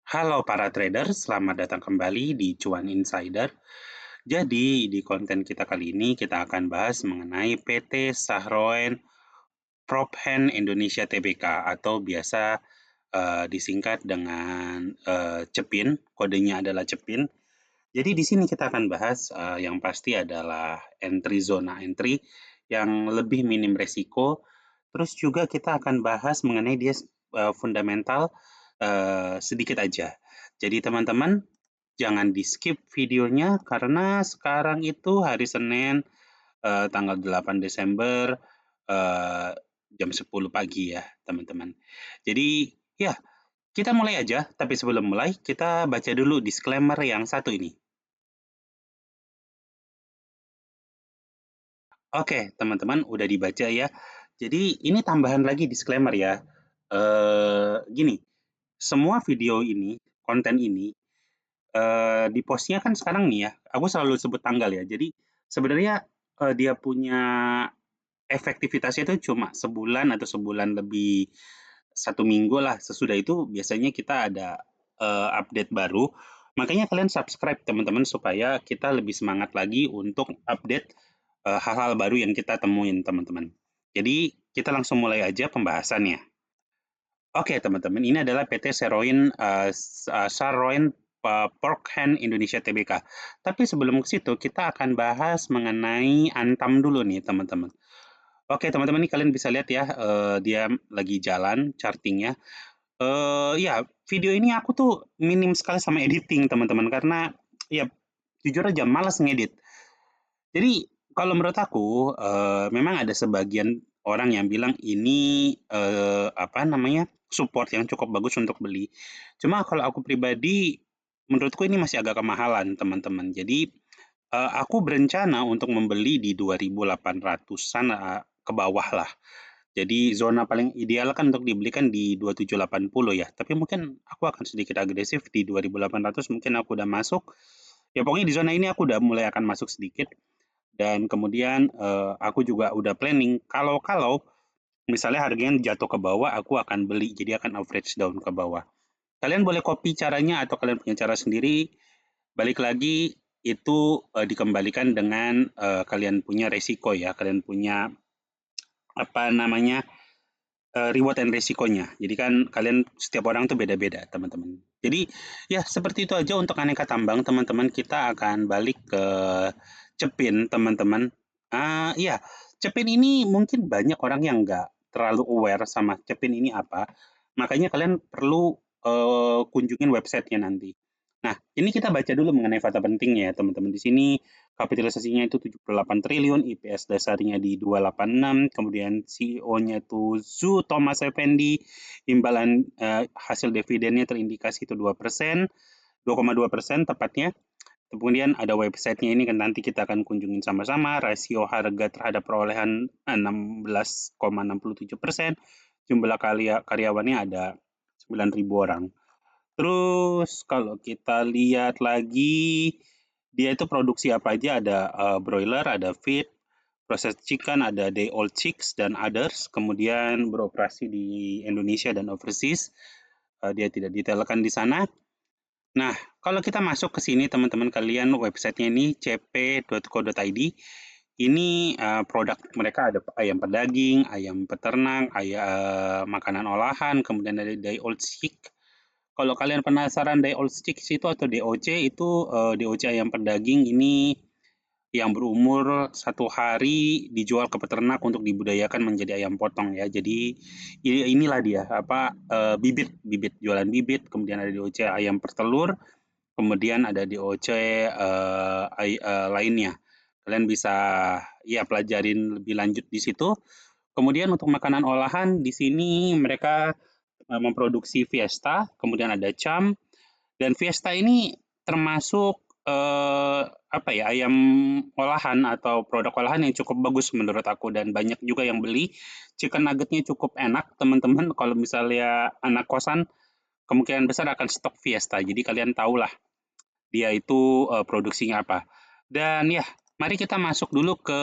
Halo para trader, selamat datang kembali di Cuan Insider. Jadi, di konten kita kali ini kita akan bahas mengenai PT Sahroen Prophen Indonesia Tbk atau biasa disingkat dengan CEPIN, kodenya adalah CEPIN. Jadi di sini kita akan bahas yang pasti adalah zona entry yang lebih minim resiko. Terus juga kita akan bahas mengenai dia fundamental sedikit aja. Jadi teman-teman jangan di skip videonya karena sekarang itu hari Senin tanggal 8 Desember jam 10 pagi ya teman-teman. Jadi ya kita mulai aja, tapi sebelum mulai kita baca dulu disclaimer yang satu ini. Oke, teman-teman udah dibaca ya. Jadi ini tambahan lagi disclaimer ya. Gini, semua video ini, konten ini di postnya kan sekarang nih ya. Aku selalu sebut tanggal ya. Jadi sebenarnya dia punya efektivitasnya itu cuma sebulan atau sebulan lebih 1 minggu lah. Sesudah itu biasanya kita ada update baru. Makanya kalian subscribe teman-teman supaya kita lebih semangat lagi untuk update hal-hal baru yang kita temuin teman-teman. Jadi kita langsung mulai aja pembahasannya. Oke teman-teman, ini adalah PT Saroin Pork Hand Indonesia Tbk. Tapi sebelum ke situ kita akan bahas mengenai Antam dulu nih teman-teman. Oke teman-teman, ini kalian bisa lihat ya, dia lagi jalan chartingnya. Ya video ini aku tuh minim sekali sama editing teman-teman karena ya jujur aja malas ngedit. Jadi kalau menurut aku memang ada sebagian orang yang bilang ini apa namanya support yang cukup bagus untuk beli. Cuma kalau aku pribadi menurutku ini masih agak kemahalan teman-teman. Jadi aku berencana untuk membeli di 2.800-an ke bawah lah. Jadi zona paling ideal kan untuk dibelikan di 2780 ya. Tapi mungkin aku akan sedikit agresif di 2.800 mungkin aku udah masuk. Ya pokoknya di zona ini aku udah mulai akan masuk sedikit. Dan kemudian aku juga udah planning kalau misalnya harganya jatuh ke bawah, aku akan beli. Jadi akan average down ke bawah. Kalian boleh copy caranya atau kalian punya cara sendiri. Balik lagi itu dikembalikan dengan kalian punya resiko ya. Kalian punya apa namanya reward and resikonya. Jadi kan kalian setiap orang tuh beda-beda teman-teman. Jadi ya seperti itu aja untuk aneka tambang teman-teman. Kita akan balik ke Cepin teman-teman. Iya, Cepin ini mungkin banyak orang yang nggak terlalu aware sama Cepin ini apa. Makanya kalian perlu kunjungin websitenya nanti. Nah, ini kita baca dulu mengenai fakta pentingnya ya teman-teman. Di sini kapitalisasinya itu 78 triliun, IPS dasarnya di 286, kemudian CEO-nya itu Zu Thomas Effendi, imbalan hasil dividennya terindikasi itu 2%, 2,2% tepatnya. Kemudian ada websitenya ini kan nanti kita akan kunjungin sama-sama, rasio harga terhadap perolehan 16,67%, jumlah karyawannya ada 9.000 orang. Terus kalau kita lihat lagi, dia itu produksi apa aja, ada broiler, ada feed, processed chicken, ada day old chicks, dan others. Kemudian beroperasi di Indonesia dan overseas. Dia tidak detailkan di sana. Nah, kalau kita masuk ke sini teman-teman kalian, websitenya ini cp.co.id. Ini produk mereka ada ayam pedaging, ayam peternak, makanan olahan, kemudian ada day old chick. Kalau kalian penasaran day old chicks itu atau DOC itu DOC ayam pedaging ini yang berumur 1 hari dijual ke peternak untuk dibudayakan menjadi ayam potong ya. Jadi inilah dia apa bibit jualan bibit, kemudian ada DOC ayam pertelur, kemudian ada DOC lainnya. Kalian bisa ya pelajarin lebih lanjut di situ. Kemudian untuk makanan olahan di sini mereka memproduksi Fiesta, kemudian ada Cham, dan Fiesta ini termasuk apa ya ayam olahan atau produk olahan yang cukup bagus menurut aku dan banyak juga yang beli. Chicken nuggetnya cukup enak teman-teman. Kalau misalnya anak kosan kemungkinan besar akan stok Fiesta. Jadi kalian tahulah dia itu produksinya apa. Dan ya, mari kita masuk dulu ke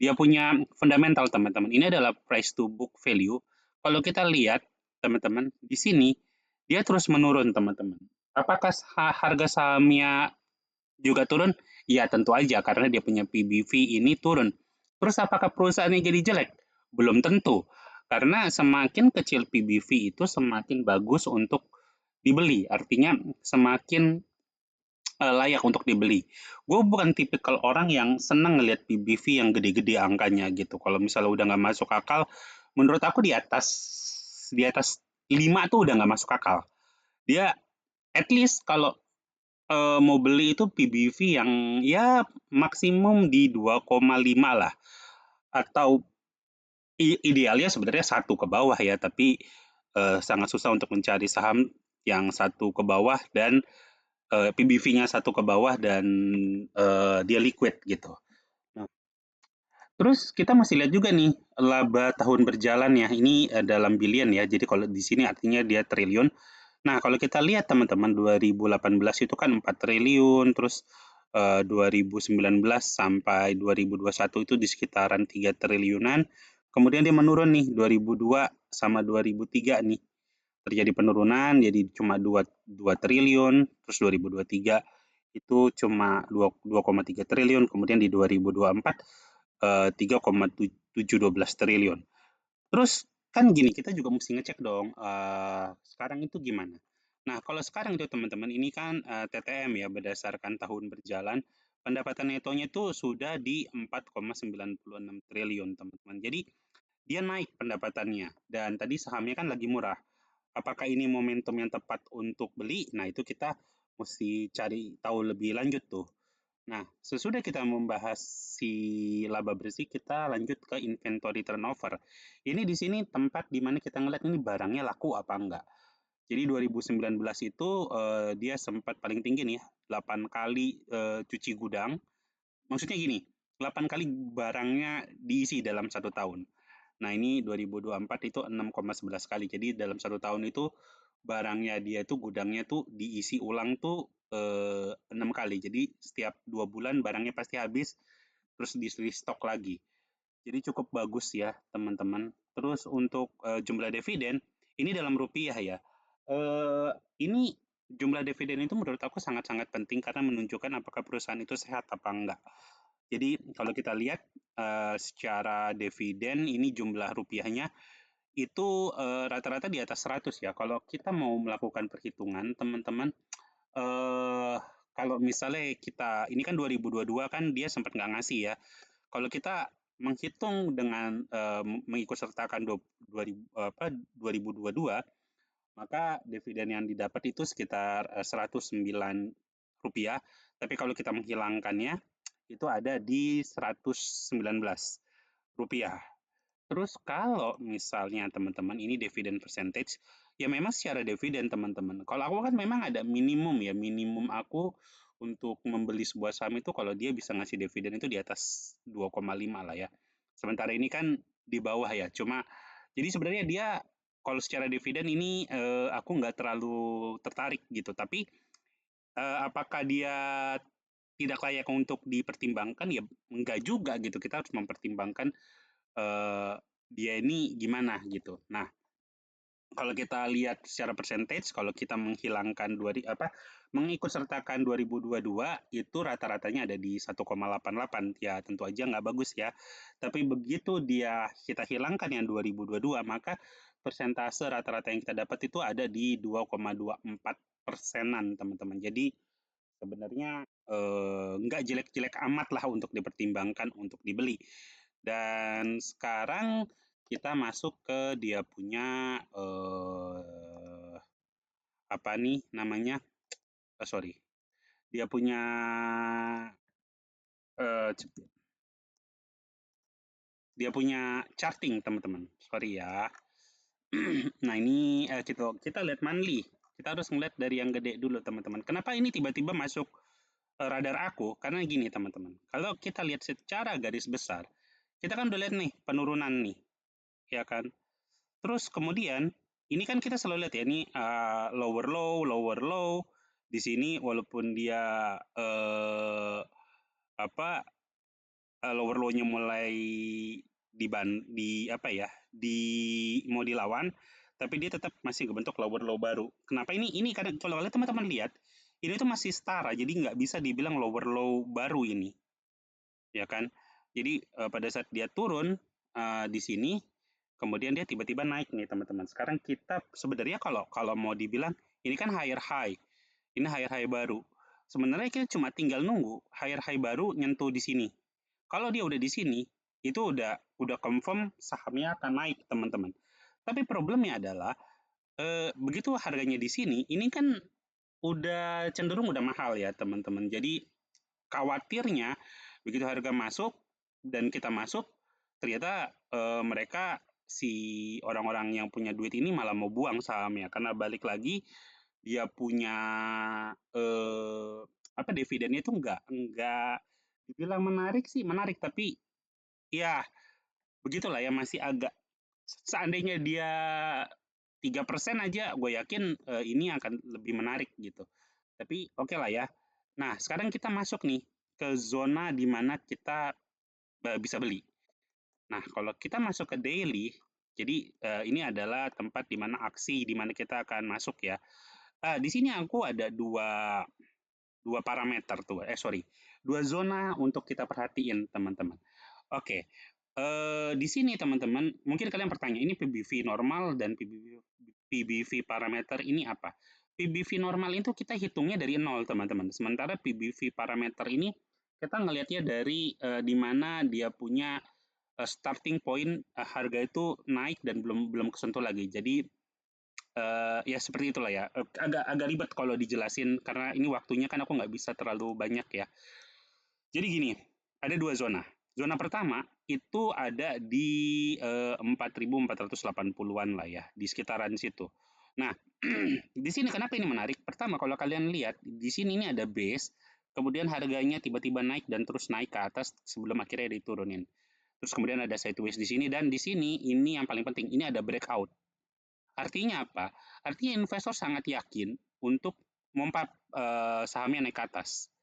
dia punya fundamental teman-teman. Ini adalah price to book value. Kalau kita lihat teman-teman di sini dia terus menurun, teman-teman. Apakah harga sahamnya juga turun? Ya tentu aja karena dia punya PBV ini turun. Terus apakah perusahaannya jadi jelek? Belum tentu. Karena semakin kecil PBV itu semakin bagus untuk dibeli. Artinya semakin layak untuk dibeli. Gue bukan tipikal orang yang seneng ngelihat PBV yang gede-gede angkanya gitu. Kalau misalnya udah nggak masuk akal, menurut aku di atas 5 tuh udah nggak masuk akal. Dia at least kalau mau beli itu PBV yang ya maksimum di 2,5 lah. Atau idealnya sebenarnya satu ke bawah ya, tapi sangat susah untuk mencari saham yang satu ke bawah dan PBV-nya satu ke bawah dan dia liquid gitu. Nah, terus kita masih lihat juga nih laba tahun berjalan ya. Ini dalam billion ya. Jadi kalau di sini artinya dia triliun. Nah, kalau kita lihat teman-teman 2018 itu kan 4 triliun, terus 2019 sampai 2021 itu di sekitaran 3 triliunan. Kemudian dia menurun nih 2002 sama 2003 nih. Terjadi penurunan jadi cuma 2 triliun, terus 2023 itu cuma 2,3 triliun, kemudian di 2024 3,712 triliun. Terus kan gini, kita juga mesti ngecek dong, sekarang itu gimana. Nah, kalau sekarang itu teman-teman, ini kan TTM ya, berdasarkan tahun berjalan, pendapatan netonya itu sudah di 4,96 triliun, teman-teman. Jadi, dia naik pendapatannya, dan tadi sahamnya kan lagi murah. Apakah ini momentum yang tepat untuk beli? Nah, itu kita mesti cari tahu lebih lanjut tuh. Nah, sesudah kita membahas si laba bersih, kita lanjut ke inventory turnover. Ini di sini tempat di mana kita ngeliat ini barangnya laku apa enggak. Jadi 2019 itu dia sempat paling tinggi nih ya, 8 kali cuci gudang. Maksudnya gini, 8 kali barangnya diisi dalam satu tahun. Nah, ini 2024 itu 6,11 kali. Jadi dalam satu tahun itu barangnya dia itu gudangnya tuh diisi ulang tuh 6 kali. Jadi setiap 2 bulan barangnya pasti habis, terus diisi stok lagi. Jadi cukup bagus ya teman-teman. Terus untuk jumlah dividen, ini dalam rupiah ya. Eh, ini jumlah dividen itu menurut aku sangat-sangat penting karena menunjukkan apakah perusahaan itu sehat apa enggak. Jadi kalau kita lihat secara dividen ini jumlah rupiahnya itu rata-rata di atas 100 ya. Kalau kita mau melakukan perhitungan, teman-teman, kalau misalnya kita, ini kan 2022 kan dia sempat nggak ngasih ya. Kalau kita menghitung dengan mengikut sertakan 2022, maka dividen yang didapat itu sekitar Rp109. Tapi kalau kita menghilangkannya, itu ada di Rp119. Terus kalau misalnya teman-teman ini dividen percentage, ya memang secara dividen teman-teman. Kalau aku kan memang ada minimum ya, minimum aku untuk membeli sebuah saham itu kalau dia bisa ngasih dividen itu di atas 2,5 lah ya. Sementara ini kan di bawah ya. Cuma jadi sebenarnya dia kalau secara dividen ini aku nggak terlalu tertarik gitu. Tapi apakah dia tidak layak untuk dipertimbangkan? Ya enggak juga gitu. Kita harus mempertimbangkan eh, dia ini gimana gitu. Nah, kalau kita lihat secara percentage, kalau kita menghilangkan mengikut sertakan 2022 itu rata-ratanya ada di 1,88. Ya tentu aja nggak bagus ya. Tapi begitu kita hilangkan yang 2022, maka persentase rata-rata yang kita dapat itu ada di 2,24%-an teman-teman. Jadi sebenarnya nggak jelek-jelek amat lah untuk dipertimbangkan untuk dibeli. Dan sekarang kita masuk ke dia punya apa nih namanya? Sorry, dia punya eh, dia punya charting teman-teman. Sorry ya. Nah ini kita lihat monthly. Kita harus ngeliat dari yang gede dulu teman-teman. Kenapa ini tiba-tiba masuk radar aku? Karena gini teman-teman. Kalau kita lihat secara garis besar, kita kan udah lihat nih penurunan nih, ya kan? Terus kemudian ini kan kita selalu lihat ya ini lower low, lower low. Di sini walaupun dia apa lower low-nya mulai di apa ya, di mau dilawan, tapi dia tetap masih ngebentuk lower low baru. Kenapa ini? Ini kadang kalau kalian teman-teman lihat, ini tuh masih setara, jadi nggak bisa dibilang lower low baru ini, ya kan? Jadi pada saat dia turun di sini, kemudian dia tiba-tiba naik nih teman-teman. Sekarang kita sebenarnya kalau kalau mau dibilang ini kan higher high, ini higher high baru. Sebenarnya kita cuma tinggal nunggu higher high baru nyentuh di sini. Kalau dia udah di sini, itu udah confirm sahamnya akan naik teman-teman. Tapi problemnya adalah begitu harganya di sini, ini kan udah cenderung udah mahal ya teman-teman. Jadi khawatirnya begitu harga masuk dan kita masuk, ternyata mereka si orang-orang yang punya duit ini malah mau buang sahamnya karena balik lagi dia punya apa dividennya itu enggak dibilang menarik sih menarik tapi ya begitulah ya masih agak seandainya dia 3% aja gue yakin ini akan lebih menarik gitu. Tapi oke lah ya. Nah, sekarang kita masuk nih ke zona di mana kita bisa beli. Nah, kalau kita masuk ke daily, jadi ini adalah tempat di mana aksi di mana kita akan masuk ya. Di sini aku ada dua parameter tuh, sorry, dua zona untuk kita perhatiin teman-teman. Oke, di sini teman-teman, mungkin kalian bertanya, ini PBV normal dan PBV parameter ini apa? PBV normal itu kita hitungnya dari nol teman-teman. Sementara PBV parameter ini kita ngelihatnya dari di mana dia punya starting point harga itu naik dan belum kesentuh lagi. Jadi ya seperti itulah ya. Agak ribet kalau dijelasin karena ini waktunya kan aku nggak bisa terlalu banyak ya. Jadi gini, ada dua zona. Zona pertama itu ada di 4.480-an lah ya, di sekitaran situ. Nah, di sini kenapa ini menarik? Pertama, kalau kalian lihat di sini ini ada base, kemudian harganya tiba-tiba naik dan terus naik ke atas sebelum akhirnya diturunin. Terus kemudian ada sideways di sini dan di sini ini yang paling penting, ini ada breakout. Artinya apa? Artinya investor sangat yakin untuk memompa sahamnya naik ke atas.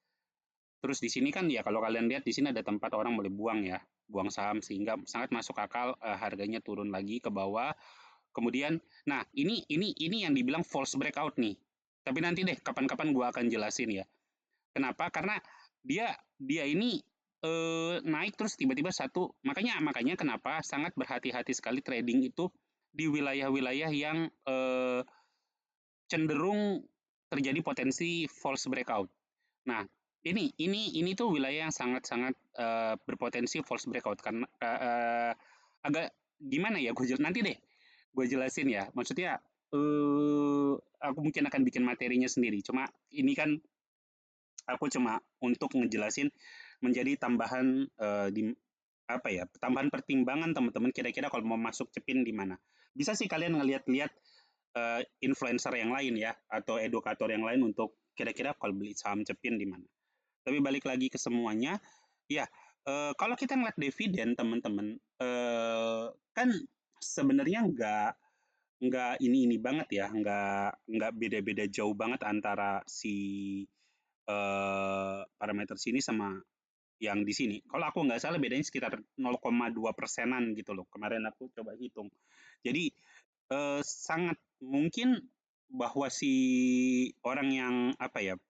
Terus di sini kan ya kalau kalian lihat di sini ada tempat orang boleh buang ya, buang saham sehingga sangat masuk akal harganya turun lagi ke bawah. Kemudian, nah ini yang dibilang false breakout nih. Tapi nanti deh kapan-kapan gua akan jelasin ya. Kenapa? Karena dia ini naik terus tiba-tiba satu. Makanya kenapa sangat berhati-hati sekali trading itu di wilayah-wilayah yang cenderung terjadi potensi false breakout. Nah, ini tuh wilayah yang sangat-sangat berpotensi false breakout karena agak gimana ya? Nanti deh gue jelasin ya. Maksudnya aku mungkin akan bikin materinya sendiri. Cuma ini kan aku cuma untuk ngejelasin menjadi tambahan di apa ya? Tambahan pertimbangan teman-teman kira-kira kalau mau masuk cepin di mana. Bisa sih kalian ngeliat-liat influencer yang lain ya atau edukator yang lain untuk kira-kira kalau beli saham cepin di mana. Tapi balik lagi ke semuanya, ya kalau kita ngeliat dividen teman-teman, kan sebenarnya nggak ini banget ya, nggak beda-beda jauh banget antara si parameter sini sama yang di sini. Kalau aku nggak salah bedanya sekitar 0,2%-an gitu loh. Kemarin aku coba hitung. Jadi sangat mungkin bahwa si orang yang apa ya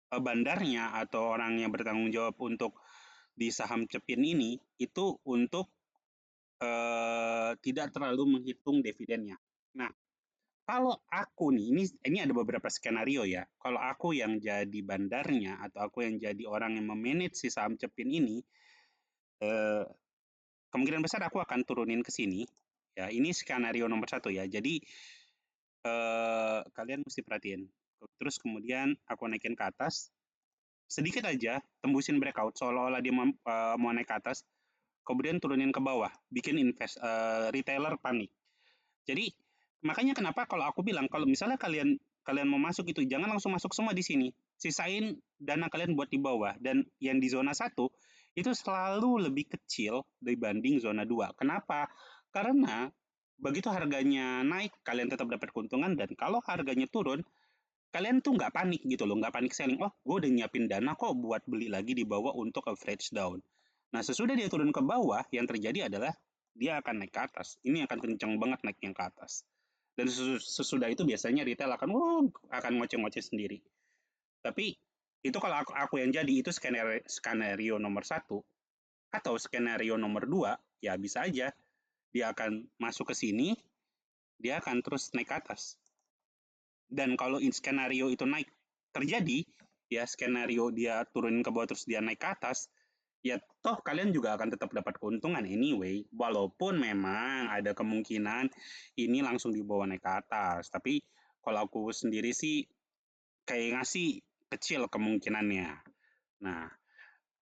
bandarnya atau orang yang bertanggung jawab untuk di saham cepin ini itu untuk tidak terlalu menghitung dividennya. Nah, kalau aku nih, ini ada beberapa skenario ya. Kalau aku yang jadi bandarnya atau aku yang jadi orang yang memanage si saham cepin ini, eh, kemungkinan besar aku akan turunin ke sini. Ya, ini skenario nomor 1 ya. Jadi kalian mesti perhatiin. Terus kemudian aku naikin ke atas, sedikit aja tembusin breakout seolah-olah dia mau naik ke atas, kemudian turunin ke bawah, bikin retailer panik. Jadi makanya kenapa kalau aku bilang kalau misalnya kalian kalian mau masuk itu jangan langsung masuk semua di sini. Sisain dana kalian buat di bawah dan yang di zona 1 itu selalu lebih kecil dibanding zona 2. Kenapa? Karena begitu harganya naik kalian tetap dapat keuntungan dan kalau harganya turun kalian tuh nggak panik gitu loh, nggak panik selling. Oh, gue udah nyiapin dana kok buat beli lagi di bawah untuk average down. Nah, sesudah dia turun ke bawah, yang terjadi adalah dia akan naik ke atas. Ini akan kencang banget naiknya ke atas. Dan sesudah itu biasanya retail akan ngoceh-ngoceh sendiri. Tapi itu kalau aku yang jadi itu skenario nomor satu, atau skenario nomor dua, ya bisa aja dia akan masuk ke sini, dia akan terus naik ke atas. Dan kalau skenario itu naik terjadi, ya skenario dia turunin ke bawah terus dia naik ke atas, ya toh kalian juga akan tetap dapat keuntungan anyway, walaupun memang ada kemungkinan ini langsung dibawa naik ke atas. Tapi kalau aku sendiri sih kayak ngasih kecil kemungkinannya. Nah,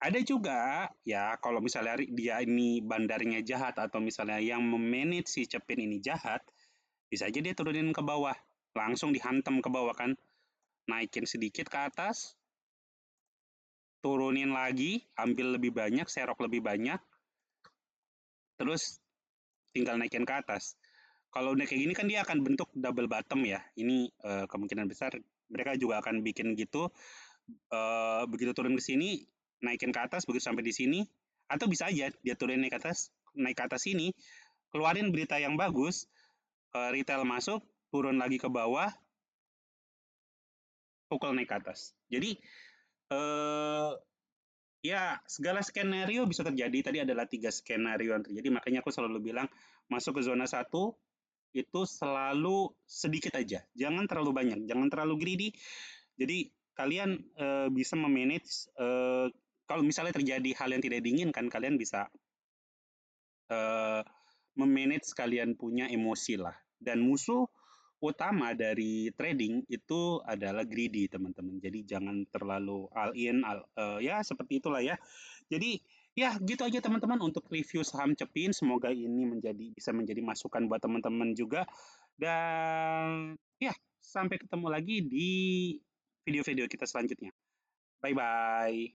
ada juga ya kalau misalnya dia ini bandarnya jahat atau misalnya yang memanage si Cepin ini jahat, bisa aja dia turunin ke bawah, langsung dihantam ke bawah kan, naikin sedikit ke atas, turunin lagi, ambil lebih banyak, serok lebih banyak, terus tinggal naikin ke atas. Kalau udah kayak gini kan dia akan bentuk double bottom ya. Ini kemungkinan besar mereka juga akan bikin gitu. Begitu turun ke sini, naikin ke atas, begitu sampai di sini, atau bisa aja dia turun naik ke atas sini, keluarin berita yang bagus, retail masuk, turun lagi ke bawah, pukul naik ke atas. Jadi eh, ya segala skenario bisa terjadi. Tadi adalah 3 skenario yang terjadi, makanya aku selalu bilang masuk ke zona 1 itu selalu sedikit aja, jangan terlalu banyak, jangan terlalu greedy. Jadi kalian bisa memanage kalau misalnya terjadi hal yang tidak diinginkan, kalian bisa eh, memanage kalian punya emosi lah. Dan musuh utama dari trading itu adalah greedy, teman-teman. Jadi jangan terlalu all in, ya seperti itulah ya. Jadi ya gitu aja teman-teman untuk review saham Cepin. Semoga ini bisa menjadi masukan buat teman-teman juga. Dan ya sampai ketemu lagi di video-video kita selanjutnya. Bye bye.